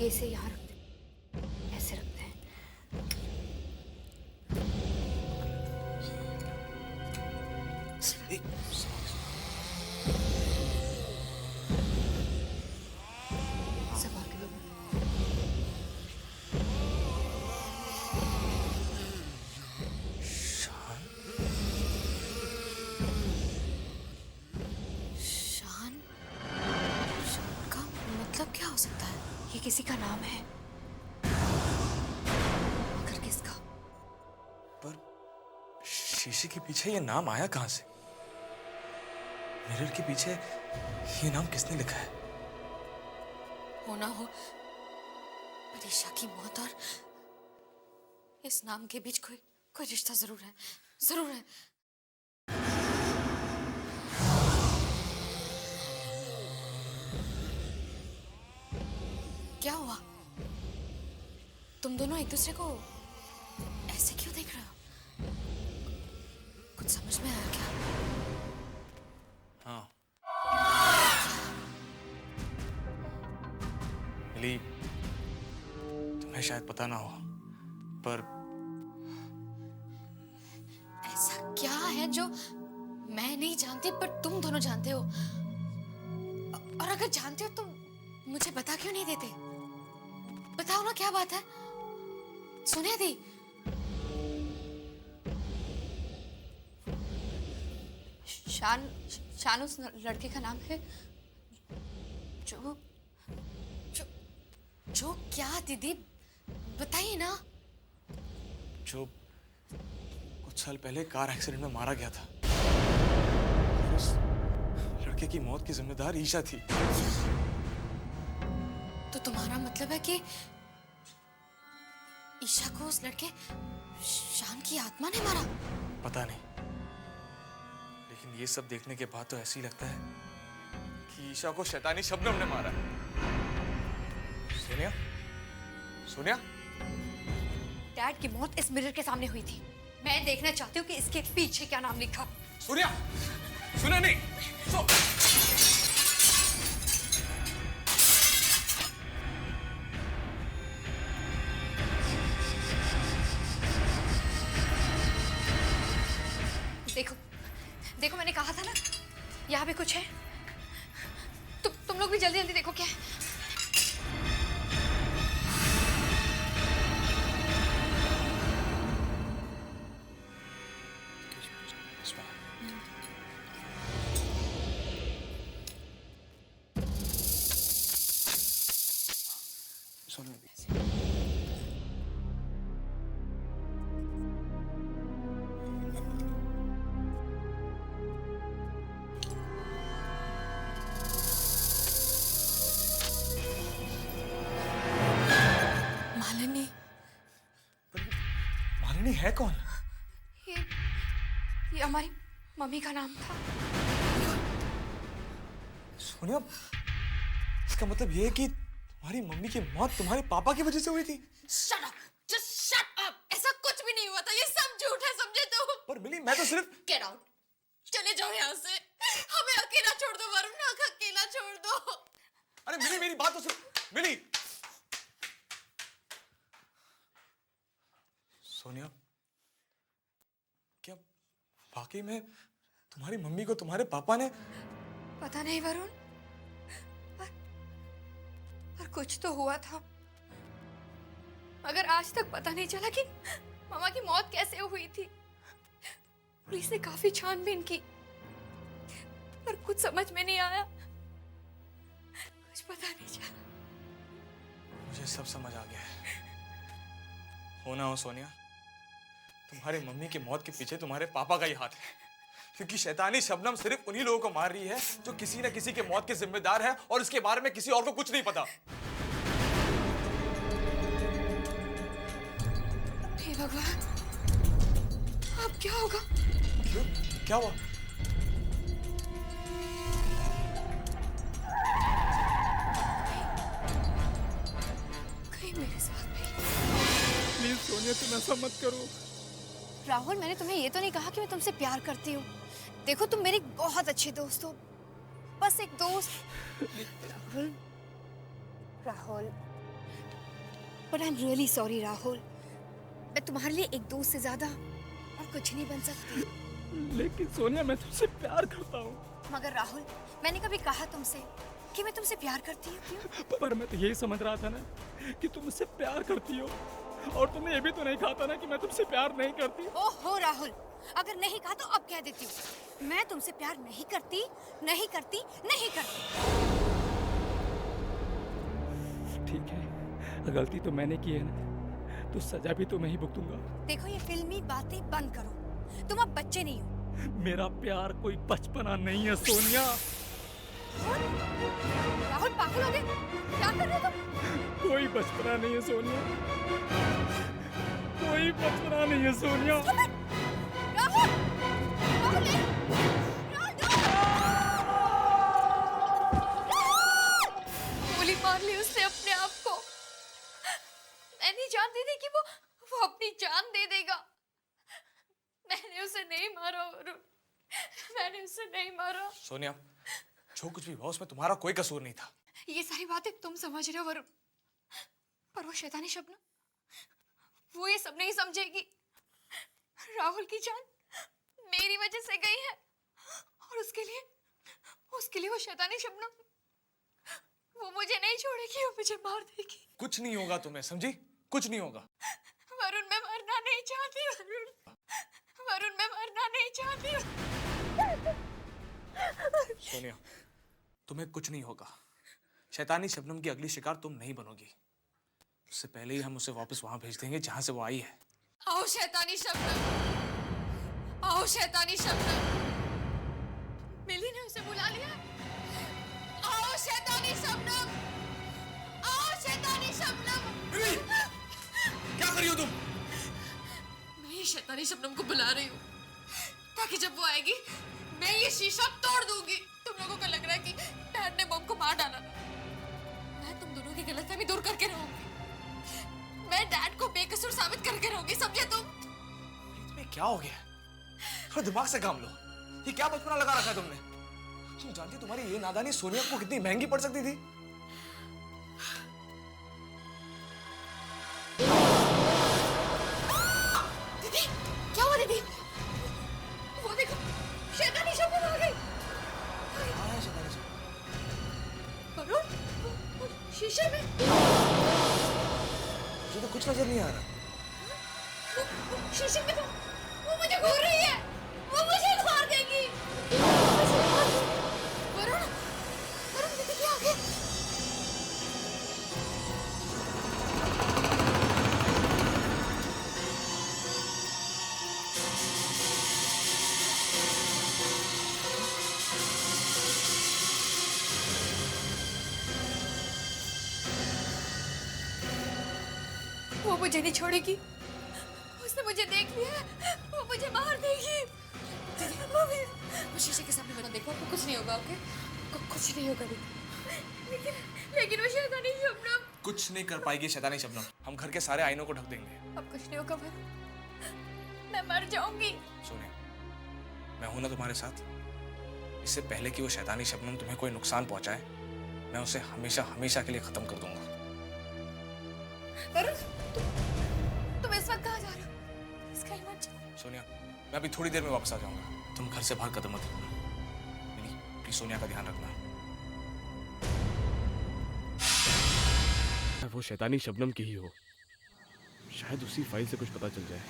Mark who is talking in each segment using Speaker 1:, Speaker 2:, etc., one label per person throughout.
Speaker 1: आगे से यहाँ रखते, ऐसे रखते हैं। सब आगे बढ़ो। शान? शान का मतलब क्या हो सकता है? ये किसी का नाम है, मगर किसका?
Speaker 2: पर शीशे के पीछे ये नाम आया कहां से? मिरर के पीछे ये नाम किसने लिखा है?
Speaker 1: होना हो मनीषा की मौत और इस नाम के बीच कोई कोई रिश्ता जरूर है, जरूर है। क्या हुआ? तुम दोनों एक दूसरे को ऐसे क्यों देख रहे हो? कुछ समझ में आया क्या?
Speaker 2: हाँ। मिली, तुम्हें शायद पता ना हो, पर
Speaker 1: ऐसा क्या है जो मैं नहीं जानती पर तुम दोनों जानते हो? और अगर जानते हो तो मुझे बता क्यों नहीं देते? बताओ ना, क्या बात है? सुने दी। शान उस लड़के का नाम है जो जो जो क्या दीदी, बताइए ना।
Speaker 2: जो कुछ साल पहले कार एक्सीडेंट में मारा गया था, उस लड़के की मौत की जिम्मेदार ईशा थी।
Speaker 1: तो तुम्हारा मतलब है कि ईशा को उस लड़के शान की आत्मा ने मारा?
Speaker 2: पता नहीं, लेकिन ये सब देखने के बाद तो ऐसे ही लगता है कि ईशा को शैतानी शबनम ने मारा है। सोनिया, सोनिया,
Speaker 1: डैड की मौत इस मिरर के सामने हुई थी। मैं देखना चाहती हूँ कि इसके पीछे क्या नाम लिखा।
Speaker 2: सोनिया, सुना नहीं?
Speaker 1: देखो देखो, मैंने कहा था ना, यहाँ पे कुछ है। तुम लोग भी जल्दी जल्दी देखो क्या है। मालिनी।
Speaker 2: मालिनी है कौन?
Speaker 1: ये हमारी मम्मी का नाम था।
Speaker 2: सोनिया, इसका मतलब ये है कि तुम्हारी मम्मी की मौत तुम्हारे पापा की वजह से हुई थी?
Speaker 1: Shut up! Just shut up! ऐसा कुछ भी नहीं हुआ था, ये सब झूठ है, समझे तुम?
Speaker 2: पर मिली, मैं तो सिर्फ...
Speaker 1: Get out! चले जाओ यहाँ से। हमें अकेला छोड़ दो वरुण, अकेला छोड़ दो।
Speaker 2: अरे मिली, मेरी बात तो सुन। मिली, सोनिया, क्या वाकई में तुम्हारी मम्मी को तुम्हारे पापा ने...
Speaker 1: पता नहीं वरुण, पर कुछ तो हुआ था, मगर आज तक पता नहीं चला कि मामा की मौत कैसे हुई थी। पुलिस ने काफी छानबीन की, पर कुछ समझ में नहीं आया, कुछ पता नहीं चला।
Speaker 2: मुझे सब समझ आ गया है। हो ना हो सोनिया, तुम्हारी मम्मी की मौत के पीछे तुम्हारे पापा का ही हाथ है, क्योंकि शैतानी शबनम सिर्फ उन्हीं लोगों को मार रही है जो किसी न किसी के मौत के जिम्मेदार है, और इसके बारे में किसी और को कुछ नहीं पता।
Speaker 1: हे भगवान, अब क्या होगा?
Speaker 2: क्यों? क्या हुआ?
Speaker 1: कहीं मेरे साथ भी।
Speaker 2: प्लीज सोनिया, तुम ऐसा मत करो।
Speaker 1: राहुल, मैंने तुम्हें ये तो नहीं कहा कि मैं तुमसे प्यार करती हूँ। देखो, तुम मेरी बहुत अच्छी दोस्त हो, बस एक दोस्त। Rahul, Rahul, But I'm really sorry, Rahul. मैं तुम्हारे लिए एक दोस्त से ज्यादा और कुछ नहीं बन सकती।
Speaker 3: लेकिन सोनिया, मैं तुमसे प्यार करता हूँ।
Speaker 1: मगर राहुल, मैंने कभी कहा तुमसे कि मैं तुमसे प्यार करती हूँ? क्यों?
Speaker 3: पर मैं तो यही समझ रहा था ना कि तुम मुझसे प्यार करती हो, और तुमने ये भी तो नहीं कहा था ना कि मैं तुमसे प्यार नहीं करती।
Speaker 1: ओहो राहुल, अगर नहीं कहा तो अब कह देती हूँ, मैं तुमसे प्यार नहीं करती, नहीं करती, नहीं करती।
Speaker 3: ठीक है, गलती तो मैंने की है ना, तो सजा भी तो मैं ही भुगतूंगा।
Speaker 1: देखो, ये फिल्मी बातें बंद करो। तुम अब बच्चे नहीं हो।
Speaker 3: मेरा प्यार कोई बचपना नहीं है सोनिया।
Speaker 1: राहुल, पागल हो गए? क्या कर रहे हो तुम?
Speaker 3: कोई बचपना नहीं है सोनिया, कोई बचपना नहीं है सोनिया।
Speaker 1: राहुल! राहुल नहीं! राहुल! गोली मार ली उसने अपने आप को। मैं नहीं जानती थी कि वो अपनी जान दे देगा। मैंने उसे नहीं मारा वरुण, मैंने उसे नहीं मारा।
Speaker 2: सोनिया, जो कुछ भी हुआ उसमें तुम्हारा कोई कसूर नहीं था।
Speaker 1: ये सारी बातें तुम समझ रहे हो वरुण, पर वो शैतानी शबनम, वो ये सब नहीं समझेगी। राहुल की जान मेरी वजह से गई है, और उसके लिए वो शैतानी शबनम, वो मुझे नहीं छोड़ेगी, वो मुझे मार देगी।
Speaker 2: कुछ नहीं होगा तुम्हें, समझी? कुछ नहीं होगा।
Speaker 1: वरुण, मैं मरना नहीं चाहती। वरुण, मैं मरना नहीं चाहती।
Speaker 2: सोनिया, तुम्हें कुछ नहीं होगा। शैतानी शबनम की अगली शिकार तुम नहीं बनोगी। उससे पहले ही हम उसे वापस वहां भेज देंगे जहां से वो आई है।
Speaker 1: आओ शैतानी शबनम, आओ शैतानी शबनम। मिली ने उसे बुला लिया। आओ शैतानी शबनम, आओ शैतानी शबनम।
Speaker 2: क्या कर रही हो तुम?
Speaker 1: मैं ये शैतानी शबनम को बुला रही हूँ, ताकि जब वो आएगी मैं ये शीशा तोड़ दूंगी। तुम लोगों को लग रहा है कि डैड ने बम को मार डाला। मैं तुम दोनों की गलतफहमी दूर करके रहूंगी। मैं डैड को बेकसूर साबित करके रहूंगी, समझे तुम?
Speaker 2: तुम्हें क्या हो गया? थोड़ा दिमाग से काम लो। ये क्या बचपना लगा रखा है तुमने? तुम जानती तुम्हारी ये नादानी सोनिया को कितनी महंगी पड़ सकती थी?
Speaker 1: दीदी, क्या हुआ दीदी? वो देखो, शैतानी शबनम आ गई।
Speaker 2: हाँ, शैतानी शबनम।
Speaker 1: वरुण, वो शीशे में
Speaker 2: मुझे तो कुछ नजर नहीं आ रहा।
Speaker 1: वो शीशे में तो वो मुझे घूर रही है, वो मुझे मार देगी। वरुण, वरुण दीदी क्या आ गया? वो मुझे नहीं छोड़ेगी, उसने मुझे देख लिया है, वो मुझे मार देगी। दीदी, मम्मी, वो शीशे के सामने मत देखो, आपको कुछ नहीं होगा, ओके? कुछ नहीं होगा दीदी। लेकिन वो शैतानी शबनम।
Speaker 2: कुछ नहीं कर पाएगी शैतानी शबनम। हम घर के सारे आईनों को ढक देंगे।
Speaker 1: अब कुछ नहीं होगा वरुण, मैं मर जाऊंगी।
Speaker 2: सोनिया, मैं हूं ना तुम्हारे साथ। इससे पहले कि वो शैतानी शबनम तुम्हें कोई नुकसान पहुंचाए, मैं उसे हमेशा हमेशा के लिए खत्म कर दूंगा।
Speaker 1: वरुण, तुम इस वक्त कहाँ जा रहे हो? इसका ही मत जाओ।
Speaker 2: सोनिया, मैं अभी थोड़ी देर में वापस आ जाऊंगा। तुम घर से बाहर कदम मत रखना। मेरी प्लीज सोनिया का ध्यान रखना।
Speaker 4: वो शैतानी शबनम की ही हो, शायद उसी फाइल से कुछ पता चल जाए।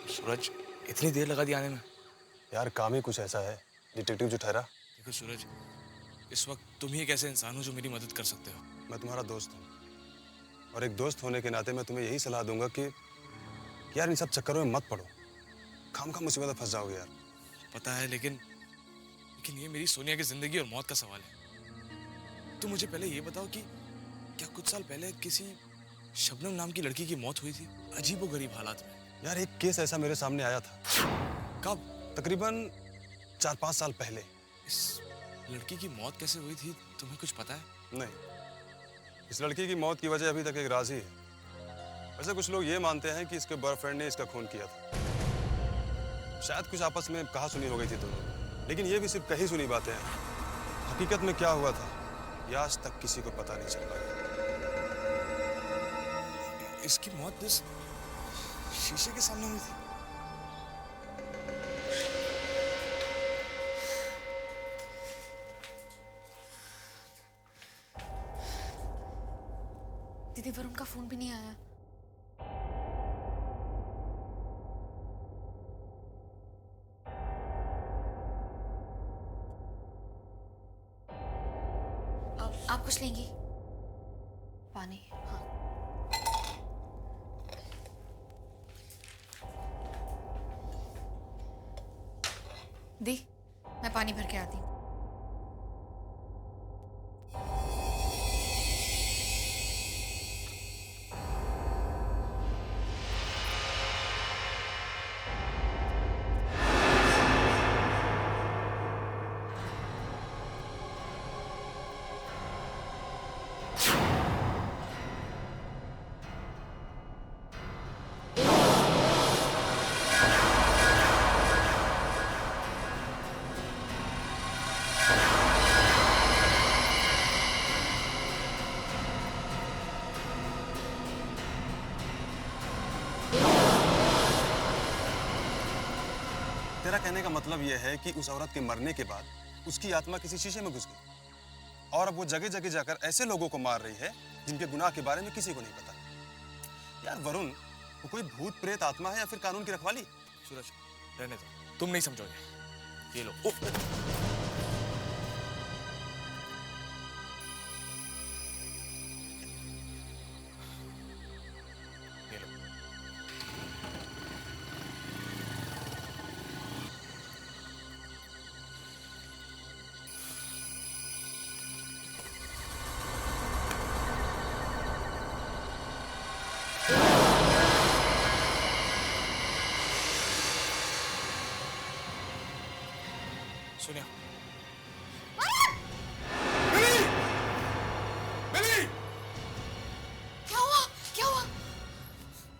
Speaker 2: सूरज, इतनी देर लगा दी आने में?
Speaker 5: यार काम ही कुछ ऐसा है, डिटेक्टिव जो ठहरा।
Speaker 2: देखो सूरज, इस वक्त तुम ही एक ऐसे इंसान हो जो मेरी मदद कर सकते हो।
Speaker 5: मैं तुम्हारा दोस्त हूँ, और एक दोस्त होने के नाते मैं तुम्हें यही सलाह दूंगा कि यार इन सब चक्करों में मत पड़ो। खामखा मुसीबत में फंस जाओगे यार।
Speaker 2: पता है, लेकिन ये मेरी सोनिया की जिंदगी और मौत का सवाल है। तुम मुझे पहले ये बताओ कि क्या कुछ साल पहले किसी शबनम नाम की लड़की की मौत हुई थी, अजीबोगरीब हालात में?
Speaker 5: यार एक केस ऐसा मेरे सामने आया था।
Speaker 2: कब?
Speaker 5: तकरीबन 4-5 साल पहले।
Speaker 2: इस लड़की की मौत कैसे हुई थी, तुम्हें कुछ पता है?
Speaker 5: नहीं, इस लड़की की मौत की वजह अभी तक एक राज ही है। वैसे कुछ लोग ये मानते हैं कि इसके बॉयफ्रेंड ने इसका खून किया था। शायद कुछ आपस में कहा सुनी हो गई थी दोनों, लेकिन ये भी सिर्फ कही सुनी बातें हैं। हकीकत में क्या हुआ था ये आज तक किसी को पता नहीं चल पाया।
Speaker 2: इसकी मौत इस शीशे के सामने हुई थी।
Speaker 1: दीदी वरुण का फोन भी नहीं आया। आप कुछ लेंगी? पानी? हाँ। दी, मैं पानी भर के आती हूँ।
Speaker 5: तेरा कहने का मतलब यह है कि उस औरत के मरने के बाद उसकी आत्मा किसी शीशे में घुस गई और अब वो जगह जगह जाकर ऐसे लोगों को मार रही है जिनके गुनाह के बारे में किसी को नहीं पता। यार वरुण, वो कोई भूत प्रेत आत्मा है या फिर कानून की रखवाली?
Speaker 2: सूरज, रहने दो, तुम नहीं समझोगे। ये लो। ये लो। सोनिया।
Speaker 1: क्या हुआ? क्या हुआ?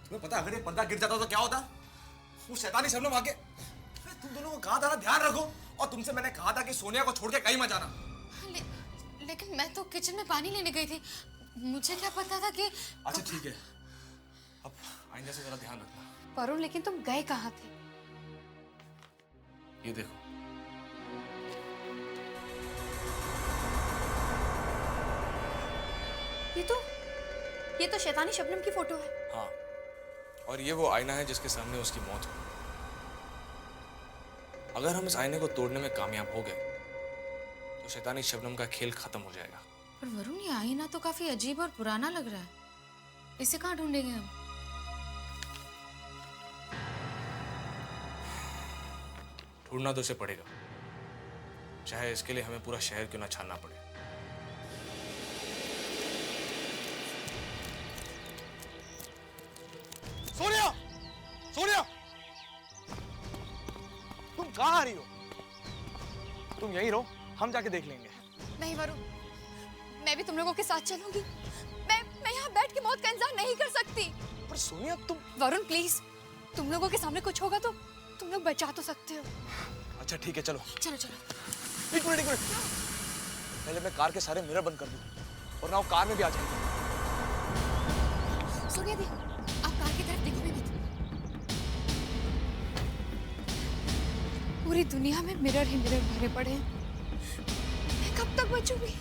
Speaker 2: तुम्हें पता अगर ये पर्दा गिर जाता तो क्या होता? वो शैतानी शबनम आके तुम दोनों को कहा था ना ध्यान रखो, और तुमसे मैंने कहा था कि सोनिया को छोड़ के कहीं मत जाना।
Speaker 1: लेकिन मैं तो किचन में पानी लेने गई थी, मुझे क्या पता था कि।
Speaker 2: अच्छा ठीक है, अब आइंदा से जरा ध्यान रखना।
Speaker 1: वरुण, लेकिन तुम गए कहाँ थे?
Speaker 2: ये देखो,
Speaker 1: ये तो शैतानी शबनम की फोटो है।
Speaker 2: हाँ, और ये वो आईना है जिसके सामने उसकी मौत हुई। अगर हम इस आईने को तोड़ने में कामयाब हो गए तो शैतानी शबनम का खेल खत्म हो जाएगा।
Speaker 1: पर वरुण, ये आईना तो काफी अजीब और पुराना लग रहा है, इसे कहाँ ढूंढेंगे हम?
Speaker 2: ढूंढना तो उसे पड़ेगा, चाहे इसके लिए हमें पूरा शहर क्यों ना छानना पड़े।
Speaker 6: सोनिया! सोनिया! तुम कहाँ आ रही हो? तुम यहीं रहो, हम जाके देख लेंगे।
Speaker 1: नहीं वरुण, मैं भी तुम लोगों के साथ चलूंगी। मैं यहाँ बैठ के मौत का इंतजार नहीं कर सकती।
Speaker 6: पर सोनिया तुम।
Speaker 1: वरुण प्लीज, तुम लोगों के सामने कुछ होगा तो तुम लोग बचा तो सकते हो।
Speaker 6: अच्छा ठीक है, चलो।
Speaker 1: चलो चलो।
Speaker 6: एक मिनट। पहले मैं कार के सारे मिरर बंद कर दूं, और ना वो कार में भी आ जाएगी।
Speaker 1: सोनिया दी, आप कार की तरफ देखो मत। पूरी दुनिया में मिरर ही मिरर भरे पड़े हैं, मैं कब तक बचूंगी?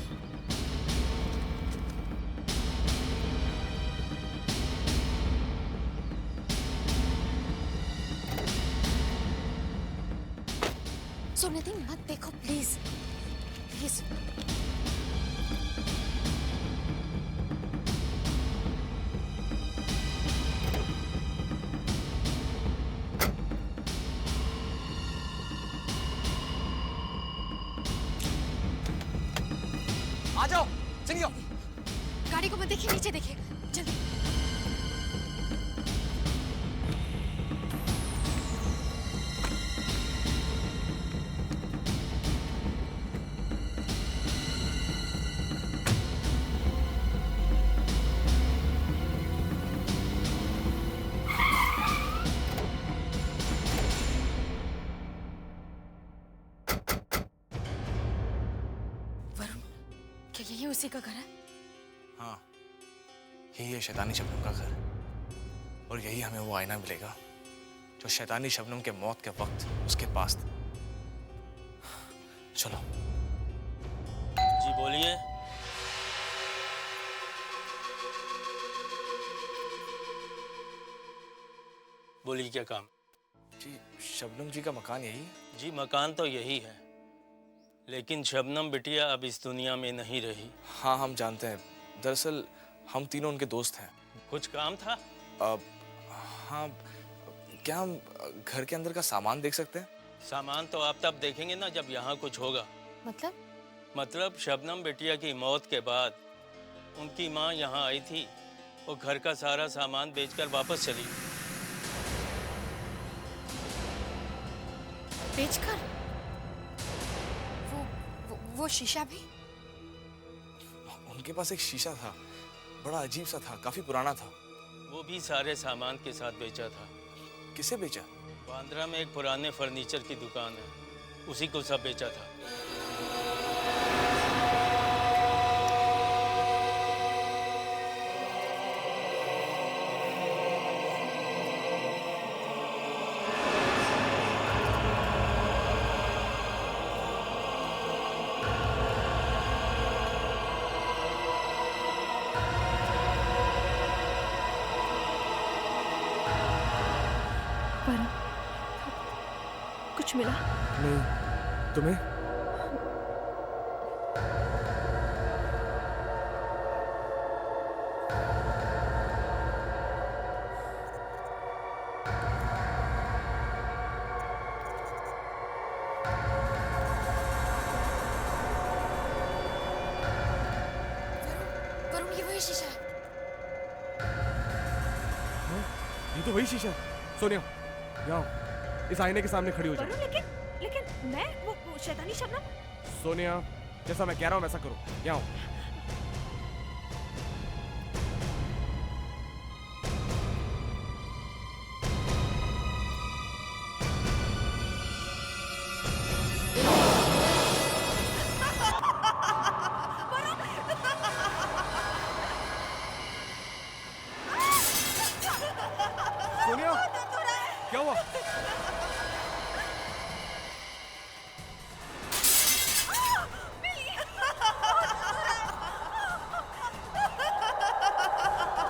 Speaker 1: सोनिया दी, मत देखो प्लीज प्लीज।
Speaker 6: आ जाओ, चलिए।
Speaker 1: गाड़ी को मत देखिए, नीचे देखिए, जल्दी। यही उसी का घर है?
Speaker 2: हाँ, यही है शैतानी शबनम का घर, और यही हमें वो आईना मिलेगा जो शैतानी शबनम के मौत के वक्त उसके पास था। चलो।
Speaker 7: जी बोलिए। बोलिए क्या काम?
Speaker 2: जी, शबनम जी का मकान यही है?
Speaker 7: जी मकान तो यही है, लेकिन शबनम बिटिया अब इस दुनिया में नहीं रही।
Speaker 2: हाँ, हम जानते हैं। दरअसल हम तीनों उनके दोस्त हैं।
Speaker 7: कुछ काम था?
Speaker 2: हाँ, क्या हम घर के अंदर का सामान देख सकते हैं?
Speaker 7: सामान तो आप तब देखेंगे ना जब यहाँ कुछ होगा। मतलब शबनम बिटिया की मौत के बाद उनकी माँ यहाँ आई थी, वो घर का सारा सामान बेचकर वापस चली।
Speaker 1: बेचकर? वो शीशा भी?
Speaker 2: उनके पास एक शीशा था, बड़ा अजीब सा था, काफी पुराना था।
Speaker 7: वो भी सारे सामान के साथ बेचा था।
Speaker 2: किसे बेचा?
Speaker 7: बांद्रा में एक पुराने फर्नीचर की दुकान है, उसी को सब बेचा था।
Speaker 8: कुछ मिला?
Speaker 2: नहीं। तुम्हें?
Speaker 1: वरुण, ये वही शीशा है।
Speaker 4: ये तो वही शीशा है। सोनिया, यहाँ इस आईने के सामने खड़ी हो जाओ।
Speaker 8: लेकिन मैं वो शैतानी शबनम।
Speaker 4: सोनिया, जैसा मैं कह रहा हूँ वैसा करो। यहाँ आओ। सोनिया, क्या हुआ?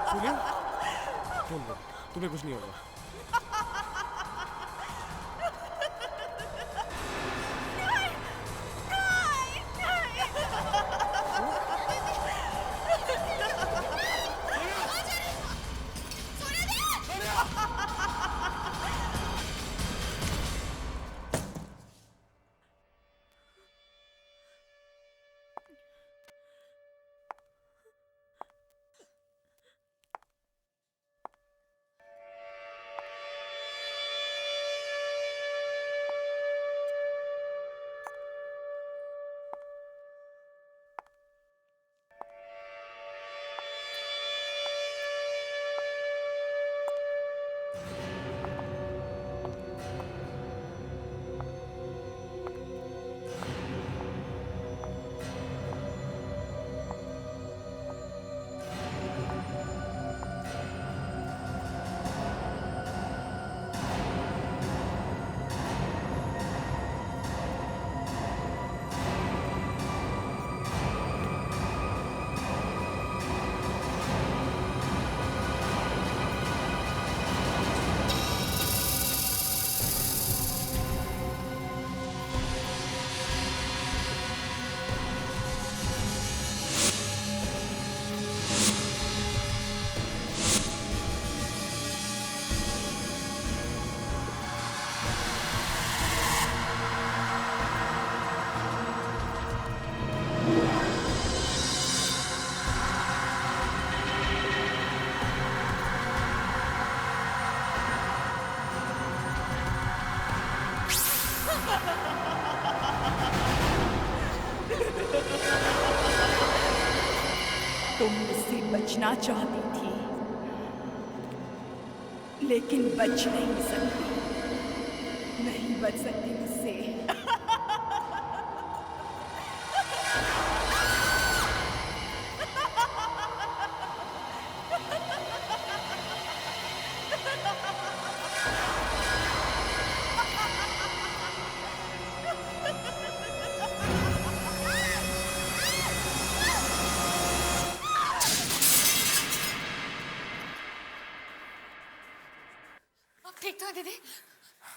Speaker 4: सोनिया, तुम्हें कुछ नहीं होगा।
Speaker 8: तुम मुझसे बचना चाहती थी, लेकिन बच नहीं सकती। नहीं बच सकती मुझसे।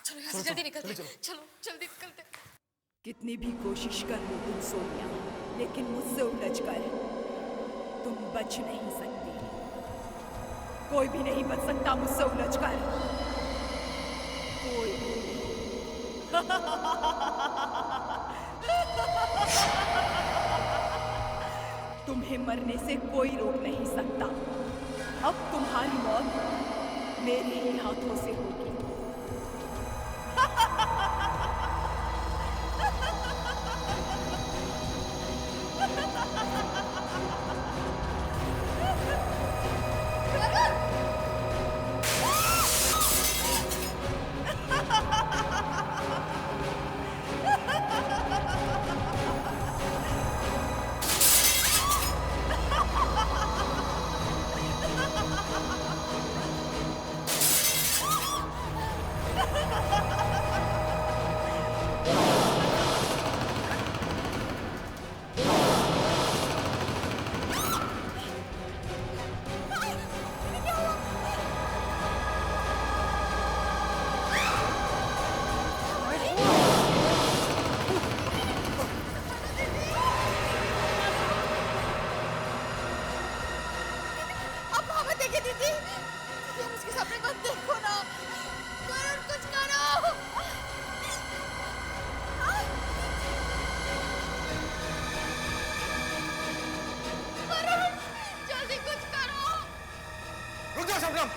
Speaker 1: चलो यहाँ से जल्दी निकलते हैं। चलो जल्दी निकलते हैं।
Speaker 8: कितनी भी कोशिश कर लो तुम सोनिया, लेकिन मुझसे उलझकर तुम बच नहीं सकती। कोई भी नहीं बच सकता मुझसे उलझकर, कोई भी तुम्हें मरने से कोई रोक नहीं सकता। अब तुम्हारी मौत मेरे ही हाथों से होगी।
Speaker 2: शबनम,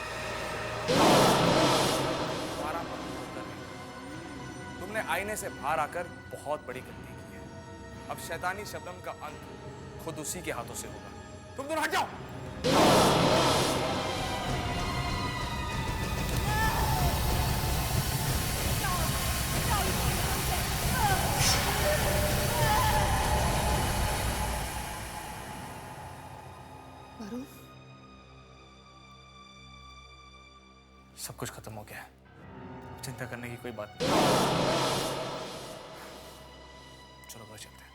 Speaker 2: तुम्हारा मन होकर नहीं। तुमने आईने से बाहर आकर बहुत बड़ी गलती की है। अब शैतानी शबनम का अंत खुद उसी के हाथों से होगा। तुम दोनों हट जाओ।
Speaker 1: वरुण,
Speaker 2: सब कुछ खत्म हो गया है, चिंता करने की कोई बात नहीं। चलो घर चलते हैं।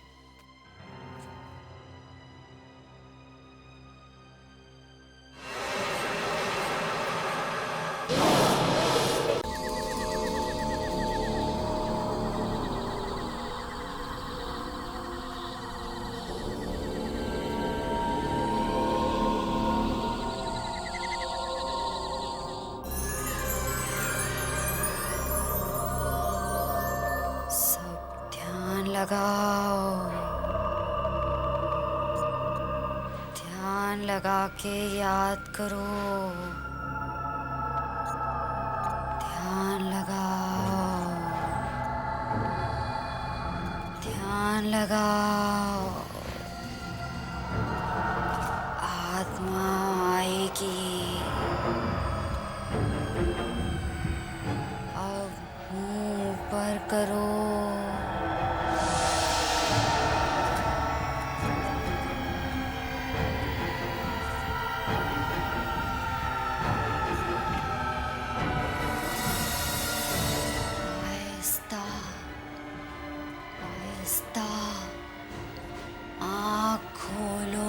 Speaker 1: लगाओ, ध्यान लगा के याद करो। ध्यान लगाओ, ध्यान लगाओ। आत्मा आएगी। अब मुंह ऊपर करो। आँख खोलो।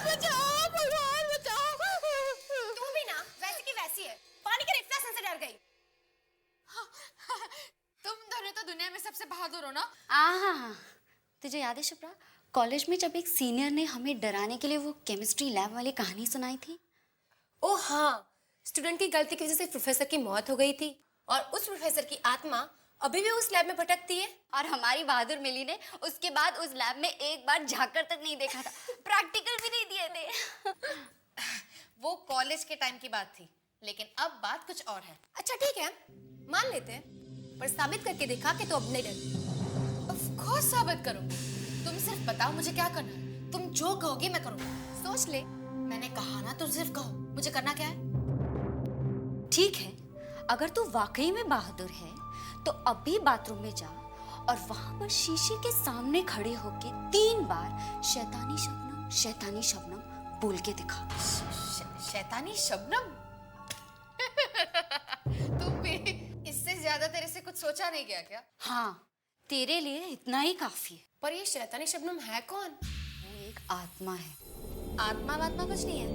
Speaker 9: बचाओ भगवान बचाओ। तू भी ना वैसे की वैसी है, पानी के रिफ्लेक्शन से डर गई।
Speaker 1: तुम दोनों तो दुनिया में सबसे बहादुर हो ना।
Speaker 10: हाँ, तुझे याद है शिप्रा, कॉलेज में जब एक सीनियर ने हमें डराने के लिए वो केमिस्ट्री लैब वाली कहानी सुनाई थी?
Speaker 9: ओ हाँ, स्टूडेंट की गलती की वजह से प्रोफेसर की मौत हो गई थी और उस प्रोफेसर की आत्मा अभी भी उस लैब में भटकती है।
Speaker 10: और हमारी बहादुर मिली ने उसके बाद उस लैब में एक बार झांककर तक नहीं देखा था, प्रैक्टिकल भी नहीं दिए थे।
Speaker 9: वो कॉलेज के टाइम की बात थी, लेकिन अब बात कुछ और है। अच्छा ठीक है, मान लेते हैं, पर साबित करके दिखा कि तो अब नहीं डरती।
Speaker 1: ऑफ कोर्स साबित करूंगी। तुम सिर्फ बताओ मुझे क्या करना है। तुम जो कहोगे मैं करूंगा।
Speaker 9: सोच ले।
Speaker 1: मैंने कहा ना, तुम सिर्फ कहो मुझे करना क्या है।
Speaker 10: ठीक है, अगर तू वाकई में बहादुर है तो अभी बाथरूम में जा और वहां पर शीशे के सामने खड़े होके 3 बार शैतानी शबनम बोल के दिखा।
Speaker 1: शैतानी शबनम? तुम भी इससे ज्यादा तेरे से कुछ सोचा नहीं गया क्या?
Speaker 10: हाँ, तेरे लिए इतना ही काफी है।
Speaker 9: पर ये शैतानी शबनम है कौन?
Speaker 10: वो एक आत्मा है।
Speaker 9: आत्मा वात्मा कुछ नहीं है।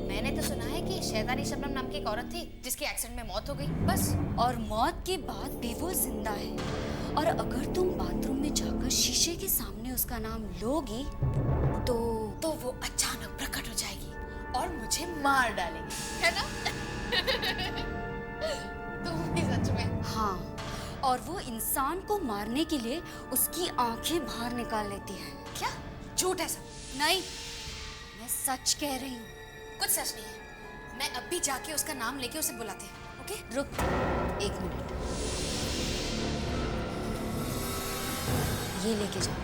Speaker 9: मैंने तो सुना है कि शैतानी शबनम नाम की एक औरत थी जिसकी एक्सीडेंट में मौत हो गई, बस।
Speaker 10: और मौत के बाद भी वो जिंदा है। और अगर तुम बाथरूम में जाकर शीशे के सामने उसका नाम लोगी तो
Speaker 9: वो अचानक प्रकट हो जाएगी और मुझे मार डालेगी, है ना? तुम भी सच में?
Speaker 10: हाँ, और वो इंसान को मारने के लिए उसकी आंखें बाहर निकाल लेती है।
Speaker 9: क्या झूठ है सब?
Speaker 10: नहीं, मैं सच कह रही हूँ।
Speaker 9: कुछ सच नहीं है। मैं अब भी जाके उसका नाम लेके उसे बुलाते हैं, ओके?
Speaker 10: रुक 1 मिनट, ये लेके जाओ।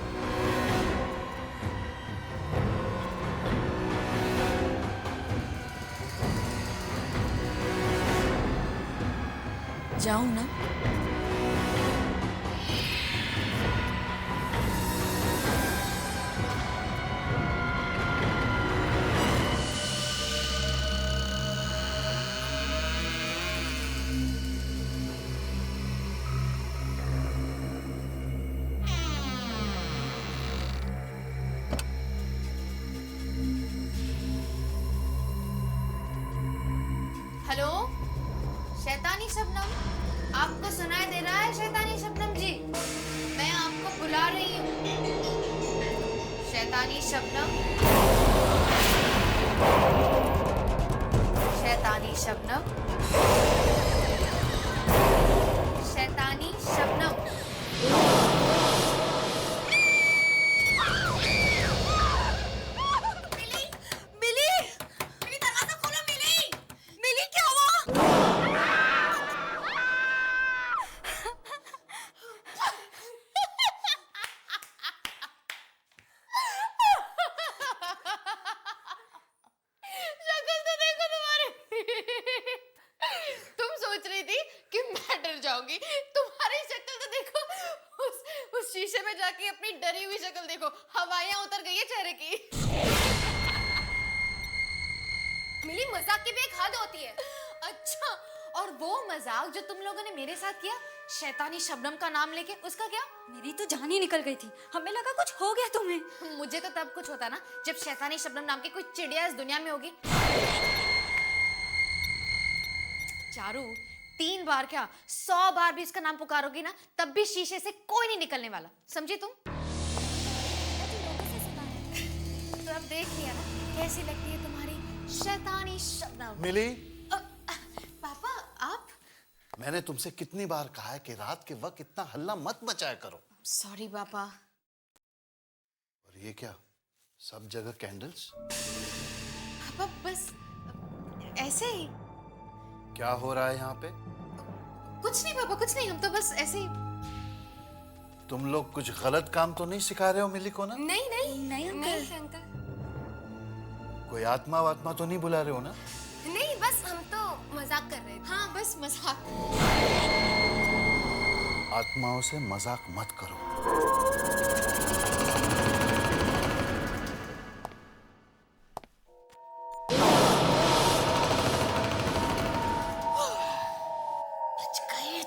Speaker 10: जाऊं ना?
Speaker 9: हेलो, शैतानी शबनम, आपको सुनाई दे रहा है? शैतानी शबनम जी, मैं आपको बुला रही हूँ। शैतानी शबनम, शैतानी शबनम, शैतानी शबनम। तुम्हारी शक्ल तो देखो, उस शीशे में जाके अपनी डरी हुई शक्ल देखो, हवाइयां उतर गई है चेहरे की। मिली, मजाक की भी एक हद होती है। अच्छा, और वो मजाक जो तुम लोगों ने मेरे साथ किया शैतानी शबनम का नाम लेके, उसका क्या?
Speaker 10: मेरी तो जान ही निकल गई थी, हमें लगा कुछ हो गया तुम्हें।
Speaker 9: मुझे तो तब कुछ होता ना जब शैतानी शबनम नाम की कोई चिड़िया इस दुनिया में होगी। चारू, 3 बार क्या 100 बार भी इसका नाम पुकारोगी ना, तब भी शीशे से कोई नहीं निकलने वाला, समझी तुम? तो अब देख लिया ना कैसी लगती है तुम्हारी शैतानी शबनम।
Speaker 11: मिली,
Speaker 9: पापा आप?
Speaker 11: मैंने तुमसे कितनी बार कहा है कि रात के वक्त इतना हल्ला मत मचाया करो।
Speaker 9: सॉरी पापा।
Speaker 11: और ये क्या, सब जगह कैंडल्स?
Speaker 9: पापा बस ऐसे ही।
Speaker 11: क्या हो रहा है यहाँ पे?
Speaker 9: कुछ नहीं पापा, कुछ नहीं, हम तो बस ऐसे ही।
Speaker 11: तुम लोग कुछ गलत काम तो नहीं सिखा रहे हो मिली को ना?
Speaker 9: नहीं नहीं
Speaker 10: नहीं अंकल।
Speaker 9: नहीं अंकल,
Speaker 11: कोई आत्मा वात्मा तो नहीं बुला रहे हो ना?
Speaker 9: नहीं, बस हम तो मजाक कर रहे थे। हाँ, बस मजाक।
Speaker 11: आत्माओं से मजाक मत करो।
Speaker 9: बच गए।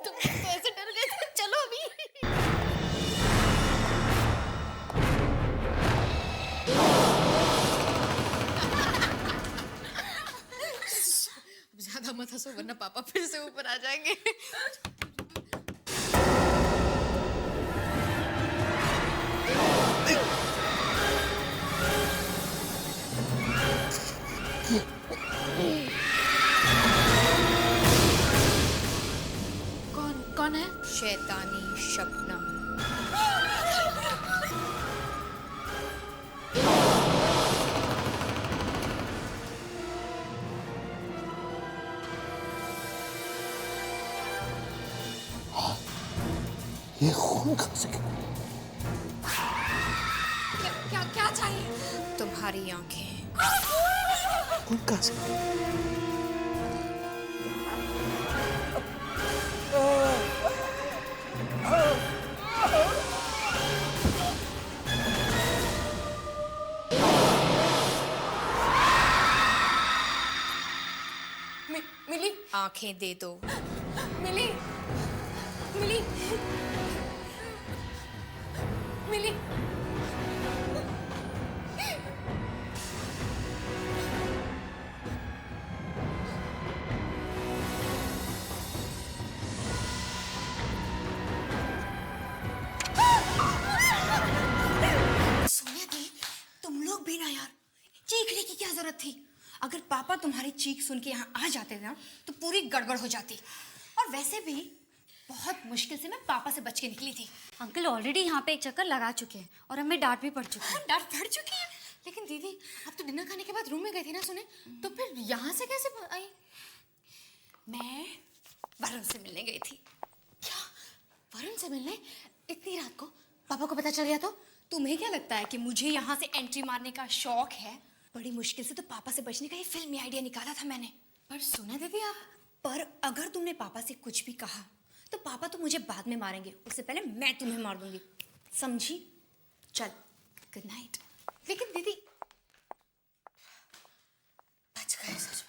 Speaker 9: तुम तो ऐसे डर गए थे। चलो अभी। ज्यादा मत हंसो वरना पापा फिर से ऊपर आ जाएंगे। कौन है? शैतानी शबनम।
Speaker 11: ये खून कहाँ से?
Speaker 9: क्या चाहिए? तुम्हारी आंखें।
Speaker 11: खून कहाँ से?
Speaker 9: मिली, आंखें दे दो। मिली, मिली,
Speaker 1: मिली।
Speaker 12: सोनिया दी, तुम लोग भी ना यार, चीखने की क्या जरूरत थी? अगर पापा तुम्हारी चीख सुन के यहाँ आ जाते ना तो पूरी गड़बड़ हो जाती। और वैसे भी बहुत मुश्किल से मैं पापा से बच के निकली थी।
Speaker 10: अंकल ऑलरेडी यहाँ पे एक चक्कर लगा चुके हैं और हमें डांट भी पड़ चुकी है।
Speaker 12: डांट पड़ चुकी है।
Speaker 1: लेकिन दीदी, आप तो डिनर खाने के बाद रूम में गई थी ना सुने, तो फिर यहाँ से कैसे आई?
Speaker 12: मैं वरुण से मिलने गई थी।
Speaker 1: क्या? वरुण से मिलने इतनी रात को? पापा को पता चल गया तो?
Speaker 12: तुम्हें क्या लगता है कि मुझे यहाँ से एंट्री मारने का शौक है? बड़ी मुश्किल से तो पापा से बचने का ये फिल्मी आइडिया निकाला था मैंने।
Speaker 1: पर सुना दीदी आप,
Speaker 12: पर अगर तुमने पापा से कुछ भी कहा तो पापा तो मुझे बाद में मारेंगे, उससे पहले मैं तुम्हें मार दूंगी, समझी? चल, गुड नाइट।
Speaker 1: लेकिन दीदी, बच गए सच में।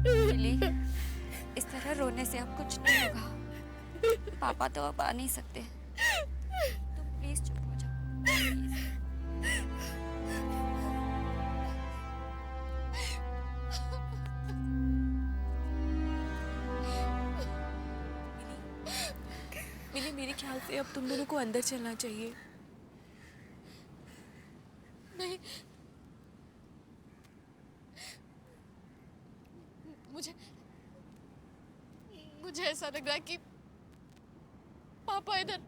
Speaker 10: मिली, इस तरह रोने से अब कुछ नहीं होगा। पापा तो अब आ नहीं सकते। तुम प्लीज चुप हो जाओ, प्लीज।
Speaker 13: मिली, मेरे ख्याल से अब तुम दोनों को अंदर चलना चाहिए।
Speaker 1: नहीं, मुझे ऐसा लग रहा है कि पापा इधर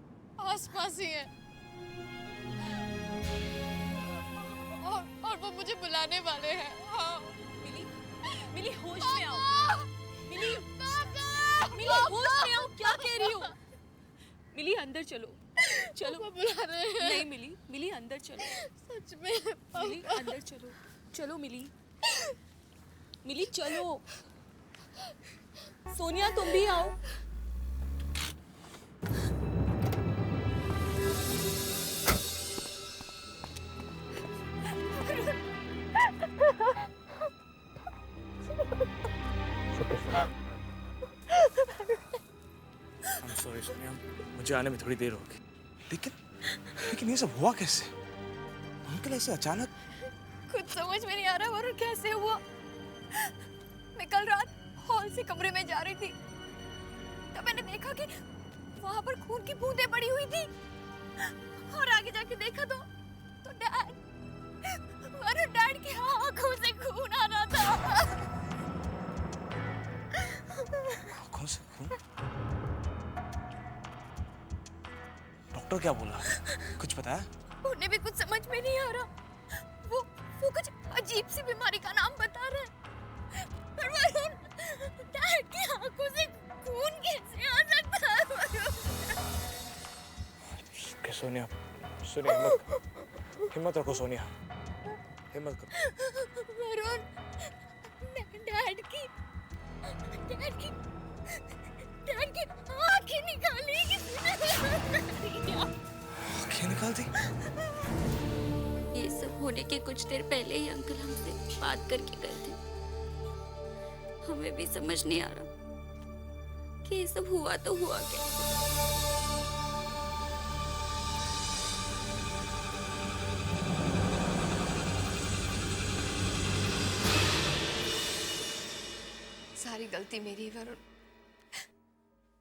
Speaker 1: आसपास ही हैं और वो मुझे बुलाने वाले हैं। हाँ।
Speaker 13: मिली, मिली होश में आओ। मिली, मिली होश में आओ, क्या कह रही हो? मिली अंदर चलो, चलो।
Speaker 1: बुला रहे हैं।
Speaker 13: नहीं मिली, मिली अंदर चलो।
Speaker 1: सच में
Speaker 13: मिली अंदर चलो, चलो मिली, मिली चलो। सोनिया तुम भी आओ।
Speaker 2: I'm sorry सोनिया, मुझे आने में थोड़ी देर हो गई। लेकिन ये सब हुआ कैसे? अंकल ऐसे अचानक?
Speaker 1: कुछ समझ में नहीं आ रहा वरुण, कैसे हुआ? मैं कल रात हॉल से कमरे में जा रही थी, तब मैंने देखा कि वहां पर खून की बूंदें पड़ी हुई थी और आगे जाके देखा तो डैड की आंखों से खून आ रहा था।
Speaker 2: आंखों से खून? डॉक्टर क्या बोला? कुछ बताया?
Speaker 1: उन्हें भी कुछ समझ में नहीं आ रहा। वो कुछ अजीब सी बीमारी का नाम बता रहे हैं। पर वरुण, डैड की आंखों से खून कैसे आ सकता है वरुण?
Speaker 2: सोनिया, हिम्मत रखो सोनिया, हिम्मत करो।
Speaker 1: वरुण, डैड की आंखें निकाली किसने?
Speaker 2: आंखें निकाल दी?
Speaker 10: ये सब होने के कुछ देर पहले ही अंकल हमसे बात करके गए थे। हमें भी समझ नहीं आ रहा कि ये सब हुआ तो हुआ कैसे।
Speaker 1: सारी गलती मेरी है वरुण।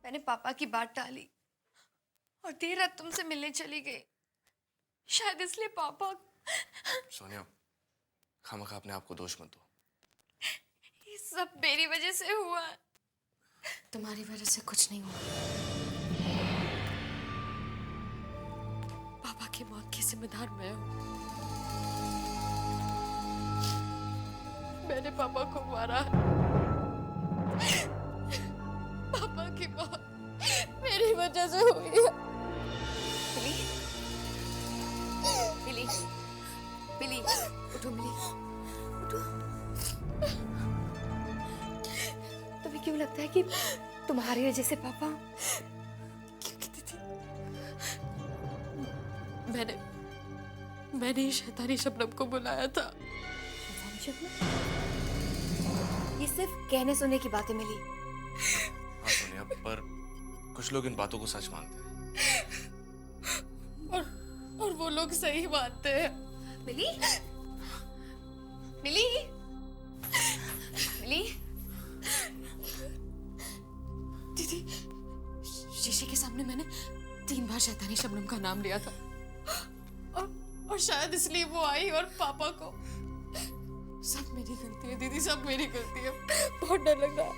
Speaker 1: मैंने पापा की बात टाली और देर रात तुमसे मिलने चली गई। शायद इसलिए पापा।
Speaker 4: सोनिया, खामखा अपने आप को दोष मत दो।
Speaker 1: ये सब मेरी वजह से हुआ है। तुम्हारी वजह से कुछ नहीं हुआ। पापा की मौत की जिम्मेदार मैं हूँ। मैंने पापा को मारा है। पापा की मौत मेरी वजह से हुई है।
Speaker 12: बिली, बिली, बिली, उठो बिली, उठो। तुम्हें क्यों लगता है कि तुम्हारी वजह से पापा?
Speaker 1: मैंने शैतानी शबनम को बुलाया था।
Speaker 12: ये सिर्फ कहने सुनने की बातें मिली।
Speaker 2: हाँ सोनिया, पर कुछ लोग इन बातों को सच मानते हैं।
Speaker 1: और वो लोग सही मानते हैं।
Speaker 12: मिली, मिली, मिली।
Speaker 1: दीदी, शीशे के सामने मैंने 3 बार शैतानी शबनम का नाम लिया था और शायद इसलिए वो आई और पापा को। सब मेरी गलती है दीदी, सब मेरी गलती है। बहुत डर लग रहा है।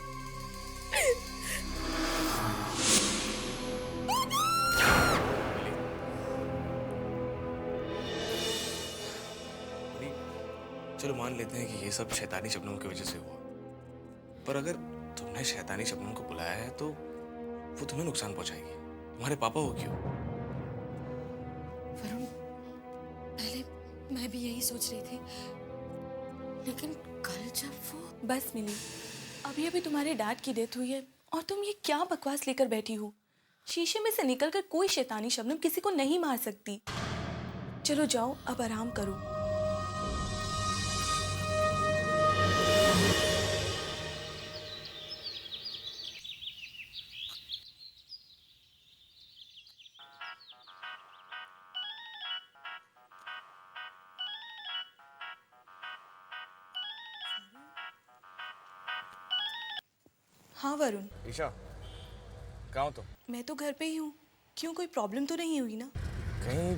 Speaker 2: चलो मान लेते हैं कि ये सब शैतानी शबनम की वजह से हुआ, पर अगर तुमने शैतानी शबनम को बुलाया है तो वो तुम्हें नुकसान पहुंचाएगी। तुम्हारे पापा हो क्यों?
Speaker 1: वरुण, पहले मैं भी यही सोच रही थी, लेकिन कल जब वो...
Speaker 13: बस मिली, अभी अभी तुम्हारे डैड की डेथ हुई है और तुम ये क्या बकवास लेकर बैठी हो? शीशे में से निकलकर कोई शैतानी शबनम किसी को नहीं मार सकती। चलो जाओ, अब आराम करो। हाँ वरुण।
Speaker 2: ईशा, कहाँ हो तुम?
Speaker 13: मैं तो घर पे ही हूँ। क्यों, कोई प्रॉब्लम तो नहीं हुई ना?
Speaker 2: कहीं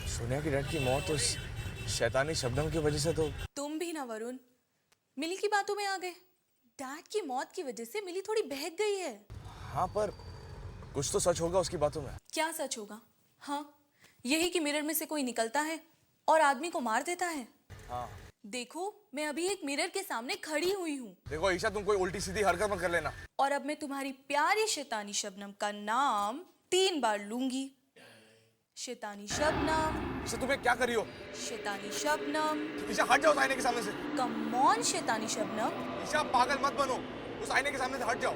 Speaker 2: सोनिया की डैड की मौत उस शैतानी शबनम की वजह से तो...
Speaker 13: तुम भी ना वरुण, मिली की बातों में आ गए। डैड की मौत की वजह से मिली थोड़ी बहक गई है।
Speaker 2: हाँ, पर कुछ तो सच होगा उसकी बातों में।
Speaker 13: क्या सच होगा? हाँ, यही कि मिरर में से कोई निकलता है और आदमी को मार देता है।
Speaker 2: हाँ।
Speaker 13: देखो, मैं अभी एक मिरर के सामने खड़ी हुई हूँ।
Speaker 2: देखो ईशा, तुम कोई उल्टी सीधी हरकत मत कर लेना।
Speaker 13: और अब मैं तुम्हारी प्यारी शैतानी शबनम का नाम 3 बार लूंगी। शैतानी शबनम।
Speaker 2: ईशा, तुम्हें क्या कर रही हो?
Speaker 13: शैतानी शबनम।
Speaker 2: ईशा, हट जाओ आईने के सामने से।
Speaker 13: कम ऑन शैतानी शबनम।
Speaker 2: ईशा, पागल मत बनो, उस आईने के सामने से हट जाओ।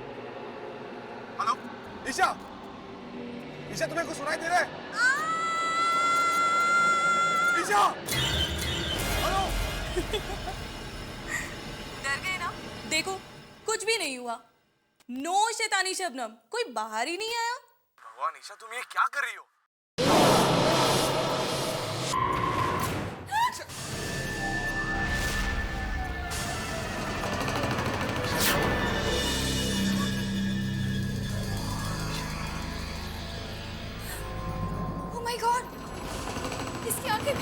Speaker 2: हेलो ईशा, ईशा तुम्हें कुछ सुनाई दे रहा है? ईशा, हेलो।
Speaker 13: डर गए ना? देखो, कुछ भी नहीं हुआ। नो शैतानी शबनम, कोई बाहर ही नहीं आया।
Speaker 2: भगवान ईशा, तुम ये क्या कर रही हो?
Speaker 12: Oh my God! इसकी आंखें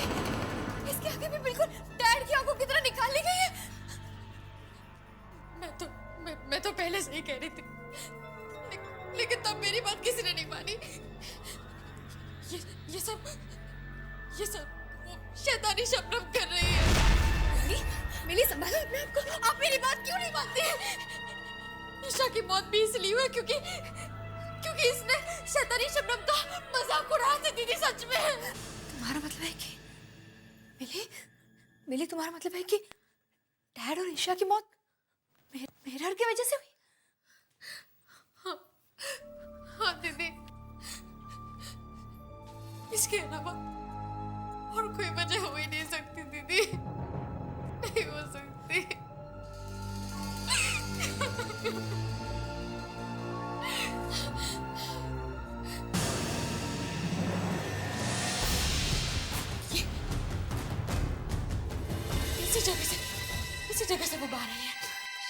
Speaker 12: भी बिल्कुल डैड की आंखों की तरह निकाल ली गई है।
Speaker 1: मैं तो पहले से ही कह रही थी, लेकिन तब मेरी बात किसी ने नहीं मानी। ये सब वो शैतानी शबनम कर रही है।
Speaker 12: मिली, संभालो अपने आप को। आप मेरी बात क्यों नहीं मानते हैं?
Speaker 1: ईशा की मौत भी इसलिए हुई क्योंकि इसने शैतानी शबनम का मजाक उड़ाया था दीदी। सच में।
Speaker 12: तुम्हारा मतलब है कि मिली, तुम्हारा मतलब है कि डैड और ईशा की मौत मिरर की वजह से हुई?
Speaker 1: हाँ दीदी, इसके अलावा और कोई वजह हो ही नहीं सकती दीदी, नहीं हो सकती। इसी जगह से वो बाहर आई है।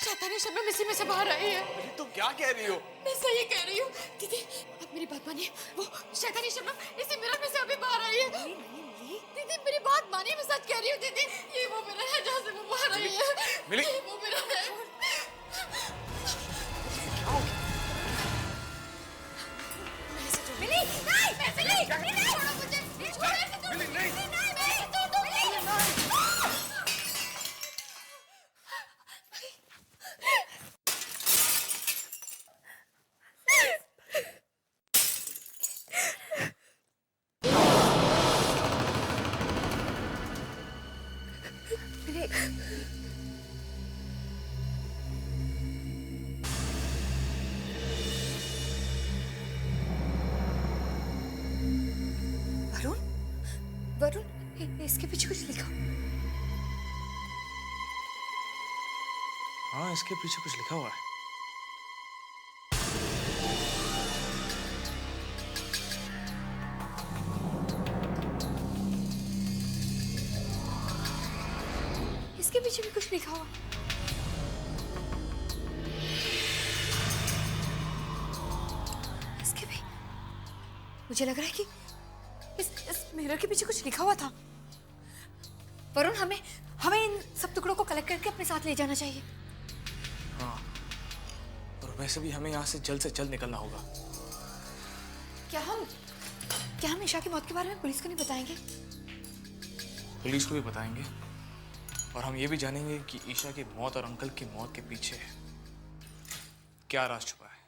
Speaker 1: शैतानी शबनम इसी में से बाहर आई है।
Speaker 2: तुम क्या कह रही हो?
Speaker 1: मैं सही कह रही हूँ दीदी, अब मेरी बात मानिए। वो शैतानी शबनम इसी मिरर में से अभी बाहर आई है। दीदी मेरी बात मानिए, मैं सच कह रही हूँ दीदी। ये वो मिरर है जहाँ से वो बाहर आई है।
Speaker 2: मिली?
Speaker 1: ये वो मिरर है।
Speaker 12: मिली, नहीं, मिली, छोड़ो मुझे, छोड़ो,
Speaker 2: मिली, नहीं।
Speaker 12: वरुण, इसके पीछे कुछ लिखा।
Speaker 2: हाँ, इसके पीछे कुछ लिखा हुआ है।
Speaker 12: इसके पीछे भी कुछ लिखा हुआ। इसके भी। मुझे लग रहा है कि इस मिरर के पीछे कुछ लिखा हुआ था। वरुण, हमें इन सब टुकड़ों को कलेक्ट करके अपने साथ ले जाना चाहिए।
Speaker 2: हाँ, और वैसे भी हमें यहाँ से जल्द निकलना होगा।
Speaker 12: क्या हम ईशा की मौत के बारे में पुलिस को नहीं बताएंगे?
Speaker 2: पुलिस को भी बताएंगे, और हम ये भी जानेंगे कि ईशा की मौत और अंकल की मौत के पीछे क्या राज छुपा है।